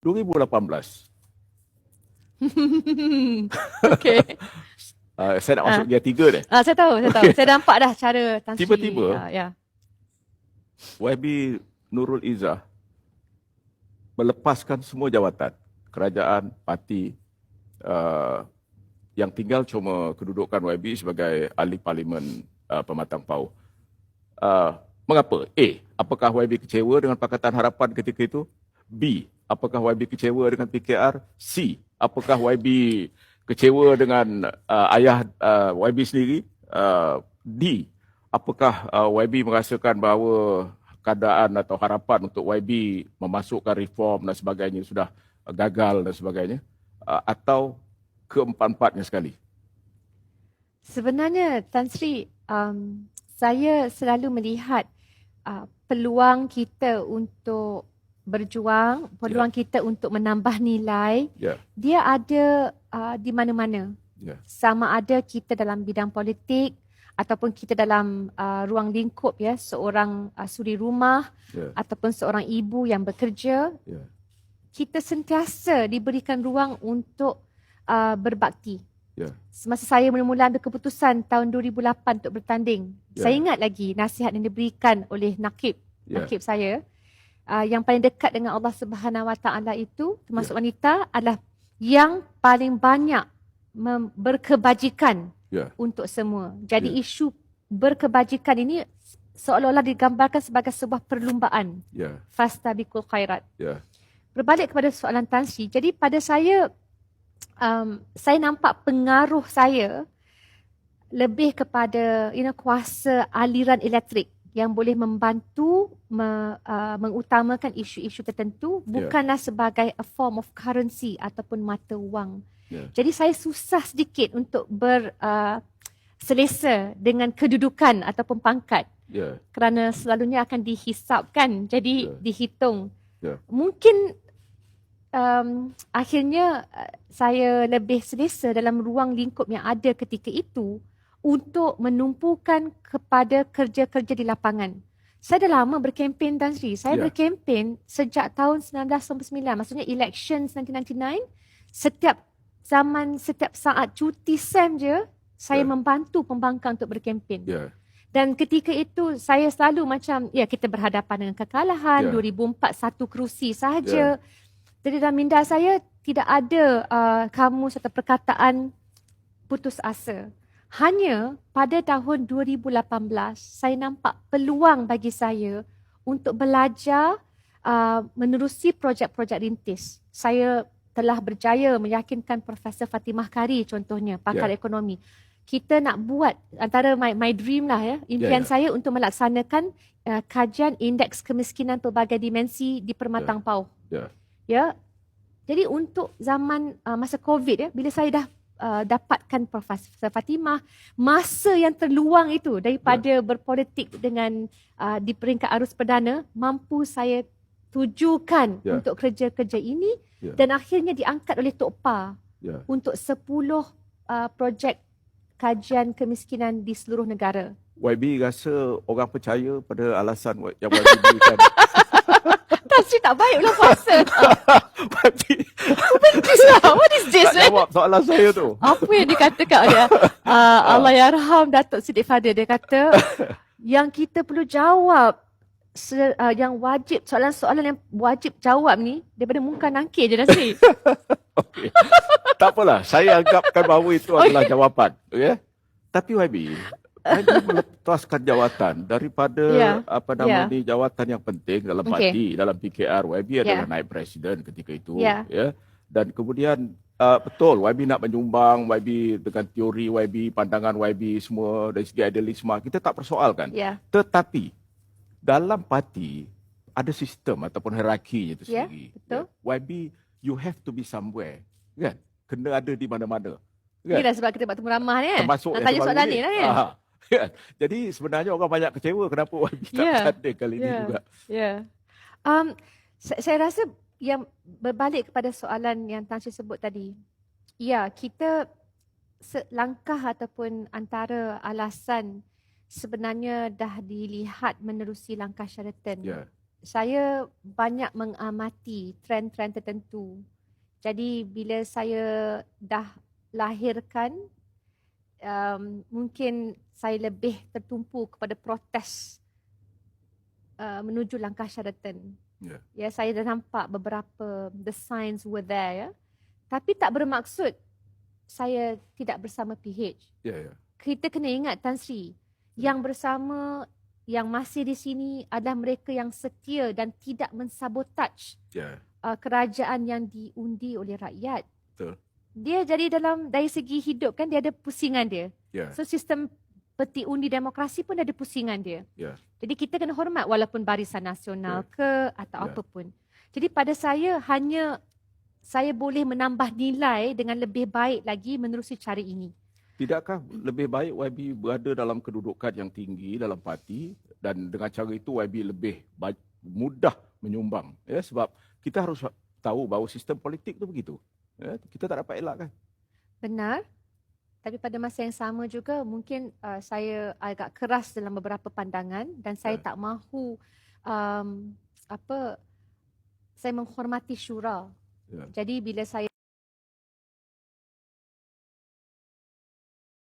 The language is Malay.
2018. Okey. Saya nak masuk gear 3 dah. Saya tahu. Saya nampak dah cara Tan Sri. Tiba-tiba, Ya. YB Nurul Izzah melepaskan semua jawatan kerajaan, parti, yang tinggal cuma kedudukan YB sebagai ahli parlimen Pematang Pauh. Mengapa? A. Apakah YB kecewa dengan Pakatan Harapan ketika itu? B. Apakah YB kecewa dengan PKR? C. Apakah YB kecewa dengan ayah YB sendiri? D. Apakah YB merasakan bahawa keadaan atau harapan untuk YB memasukkan reform dan sebagainya sudah gagal dan sebagainya? Atau keempat-empatnya sekali? Sebenarnya Tan Sri, saya selalu melihat peluang kita untuk berjuang, peluang kita untuk menambah nilai, dia ada di mana-mana. Sama ada kita dalam bidang politik ataupun kita dalam ruang lingkup seorang suri rumah ataupun seorang ibu yang bekerja. Kita sentiasa diberikan ruang untuk berbakti. Semasa saya mula-mula ambil keputusan tahun 2008 untuk bertanding, saya ingat lagi nasihat yang diberikan oleh nakib saya, yang paling dekat dengan Allah Subhanahu Wa Taala itu, termasuk wanita, adalah yang paling banyak berkebajikan untuk semua. Jadi isu berkebajikan ini seolah-olah digambarkan sebagai sebuah perlumbaan. Fastabiqul khairat. Berbalik kepada soalan Tan Sri, jadi pada saya nampak pengaruh saya lebih kepada kuasa aliran elektrik yang boleh membantu mengutamakan isu-isu tertentu, bukanlah sebagai a form of currency ataupun mata wang. Jadi saya susah sedikit untuk selesa dengan kedudukan ataupun pangkat, kerana selalunya akan dihisapkan, jadi dihitung. Mungkin akhirnya saya lebih selesa dalam ruang lingkup yang ada ketika itu untuk menumpukan kepada kerja-kerja di lapangan. Saya dah lama berkempen, Tan Sri. Saya berkempen sejak tahun 1999, maksudnya election 1999. Setiap saat cuti SEM je, saya membantu pembangkang untuk berkempen. Dan ketika itu saya selalu macam, kita berhadapan dengan kekalahan, 2004 satu kerusi sahaja. Jadi dalam minda saya tidak ada kamus atau perkataan putus asa. Hanya pada tahun 2018 saya nampak peluang bagi saya untuk belajar menerusi projek-projek rintis. Saya telah berjaya meyakinkan Profesor Fatimah Kari contohnya, pakar ekonomi. Kita nak buat antara my dream lah impian saya untuk melaksanakan kajian indeks kemiskinan pelbagai dimensi di Permatang Pauh. Jadi untuk zaman masa COVID bila saya dah dapatkan Profesor Fatimah, masa yang terluang itu daripada berpolitik dengan di peringkat arus perdana, mampu saya tujukan untuk kerja-kerja ini dan akhirnya diangkat oleh Tok Pa untuk 10 projek kajian kemiskinan di seluruh negara. YB rasa orang percaya pada alasan yang YB berikan? Tan Sri tak baik pula puasa. What is this? Tak jawab soalan saya tu. Apa yang dikatakan dia? Allah yarham Datuk Siddiq Fadil, dia kata yang kita perlu jawab yang wajib, soalan-soalan yang wajib jawab ni daripada muka nangkir je, Tan Sri. Okay. Tak apalah, saya anggapkan bahawa itu adalah jawapan. Tapi YB melepaskan jawatan daripada jawatan yang penting dalam parti, dalam PKR. YB adalah naib presiden ketika itu. Dan kemudian betul YB nak menyumbang, YB dengan teori YB, pandangan YB semua dari segi idealisme kita tak persoalkan. Tetapi dalam parti ada sistem ataupun hierarkinya itu sendiri. Betul. YB, you have to be somewhere, kan? Kena ada di mana-mana. Kan? Inilah sebab kita buat temu ramah ni. Termasuk nak tanya soalan ni lah kan. Jadi sebenarnya orang banyak kecewa kenapa YB tak ada kali ini juga. Saya rasa yang berbalik kepada soalan yang Tan Sri sebut tadi. Kita langkah ataupun antara alasan sebenarnya dah dilihat menerusi langkah Sheraton. saya banyak mengamati trend-trend tertentu. Jadi bila saya dah lahirkan, mungkin saya lebih tertumpu kepada protes menuju langkah Sheraton. Ya. Ya, saya dah nampak beberapa the signs were there, ya. Tapi tak bermaksud saya tidak bersama PH. Ya, ya. Kita kena ingat Tan Sri, yang bersama, yang masih di sini adalah mereka yang setia dan tidak mensabotaj Ya. kerajaan yang diundi oleh rakyat. Betul. Dia jadi dari segi hidup kan dia ada pusingan dia. Ya. So sistem peti undi demokrasi pun ada pusingan dia. Ya. Jadi kita kena hormat walaupun Barisan Nasional ke atau Ya. apa pun. Jadi pada saya hanya saya boleh menambah nilai dengan lebih baik lagi menerusi cara ini. Tidakkah lebih baik YB berada dalam kedudukan yang tinggi dalam parti dan dengan cara itu YB lebih mudah menyumbang, ya, sebab kita harus tahu bahawa sistem politik itu begitu, ya, kita tak dapat elakkan. Benar. Tapi pada masa yang sama juga mungkin saya agak keras dalam beberapa pandangan dan saya tak mahu saya menghormati syura. Ya. Jadi bila saya